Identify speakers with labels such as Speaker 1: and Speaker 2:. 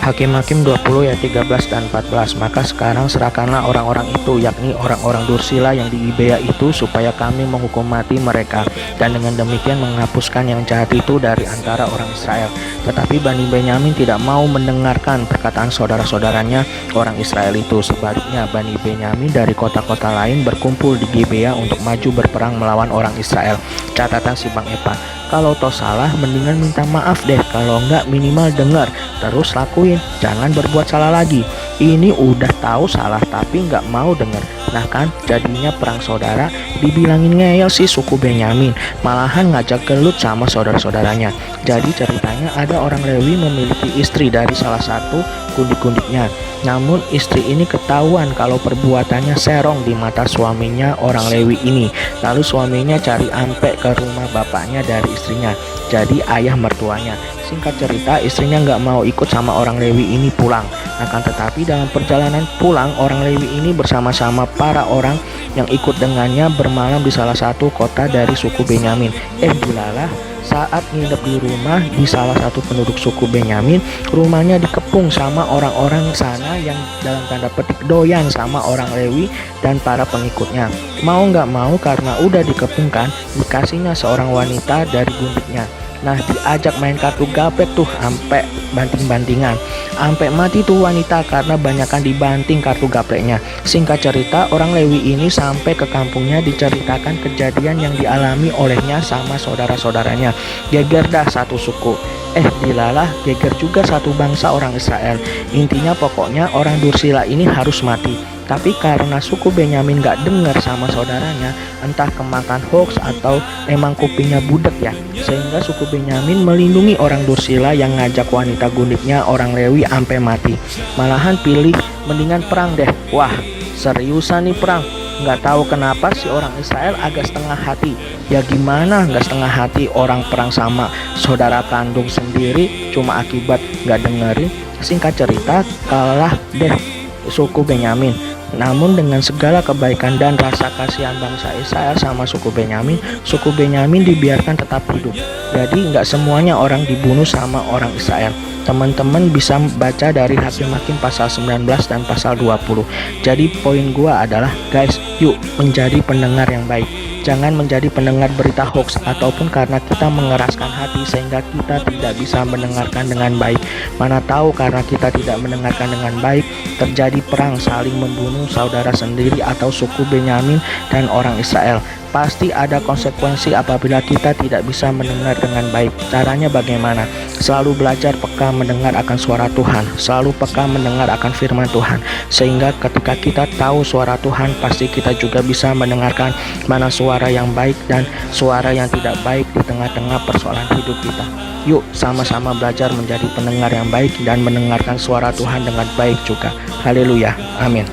Speaker 1: Hakim-Hakim 20 ayat 13 dan 14. Maka sekarang serahkanlah orang-orang itu, yakni orang-orang Dursila yang di Gibea itu, supaya kami menghukum mati mereka, dan dengan demikian menghapuskan yang jahat itu dari antara orang Israel. Tetapi Bani Benyamin tidak mau mendengarkan perkataan saudara-saudaranya orang Israel itu. Sebaliknya Bani Benyamin dari kota-kota lain berkumpul di Gibea untuk maju berperang melawan orang Israel. Catatan si Bang Epa, kalau toh salah mendingan minta maaf deh, kalau enggak minimal dengar terus lakuin, jangan berbuat salah lagi. Ini udah tahu salah tapi nggak mau dengar. Nah kan jadinya perang saudara. Dibilangin ngeyel sih suku Benyamin, malahan ngajak gelut sama saudara-saudaranya. Jadi ceritanya ada orang Lewi memiliki istri dari salah satu gundik-gundiknya. Namun istri ini ketahuan kalau perbuatannya serong di mata suaminya orang Lewi ini. Lalu suaminya cari ampe ke rumah bapaknya dari istrinya, jadi ayah mertuanya. Singkat cerita, istrinya nggak mau ikut sama orang Lewi ini pulang. Akan tetapi dalam perjalanan pulang, orang Lewi ini bersama-sama para orang yang ikut dengannya bermalam di salah satu kota dari suku Benyamin. Dilalah, saat nginep di rumah di salah satu penduduk suku Benyamin, rumahnya dikepung sama orang-orang sana yang dalam tanda petik doyan sama orang Lewi dan para pengikutnya. Mau nggak mau karena udah dikepungkan, dikasihnya seorang wanita dari gundiknya. Nah diajak main kartu gaplek tuh ampe banting-bantingan, ampe mati tuh wanita karena banyakan dibanting kartu gapleknya. Singkat cerita, orang Lewi ini sampai ke kampungnya diceritakan kejadian yang dialami olehnya sama saudara-saudaranya. Geger dah satu suku. Dilalah, geger juga satu bangsa orang Israel. Intinya pokoknya orang Dursila ini harus mati. Tapi karena suku Benyamin gak dengar sama saudaranya, entah kemakan hoax atau emang kupingnya budek ya, sehingga suku Benyamin melindungi orang Dursila yang ngajak wanita gundiknya orang Lewi ampe mati. Malahan pilih mendingan perang deh. Wah seriusan nih perang. Nggak tahu kenapa si orang Israel agak setengah hati. Ya gimana nggak setengah hati, orang perang sama saudara kandung sendiri cuma akibat nggak dengerin. Singkat cerita, kalah deh suku Benyamin. Namun dengan segala kebaikan dan rasa kasihan bangsa Israel sama suku Benyamin dibiarkan tetap hidup. Jadi nggak semuanya orang dibunuh sama orang Israel. Teman-teman bisa baca dari Hakim-Hakim pasal 19 dan pasal 20. Jadi poin gua adalah guys, yuk menjadi pendengar yang baik. Jangan menjadi pendengar berita hoax ataupun karena kita mengeraskan hati sehingga kita tidak bisa mendengarkan dengan baik. Mana tahu karena kita tidak mendengarkan dengan baik terjadi perang saling membunuh saudara sendiri atau suku Benyamin dan orang Israel. Pasti ada konsekuensi apabila kita tidak bisa mendengar dengan baik. Caranya bagaimana? Selalu belajar peka mendengar akan suara Tuhan, selalu peka mendengar akan firman Tuhan, sehingga ketika kita tahu suara Tuhan, pasti kita juga bisa mendengarkan mana suara yang baik dan suara yang tidak baik di tengah-tengah persoalan hidup kita. Yuk sama-sama belajar menjadi pendengar yang baik dan mendengarkan suara Tuhan dengan baik juga. Haleluya, amin.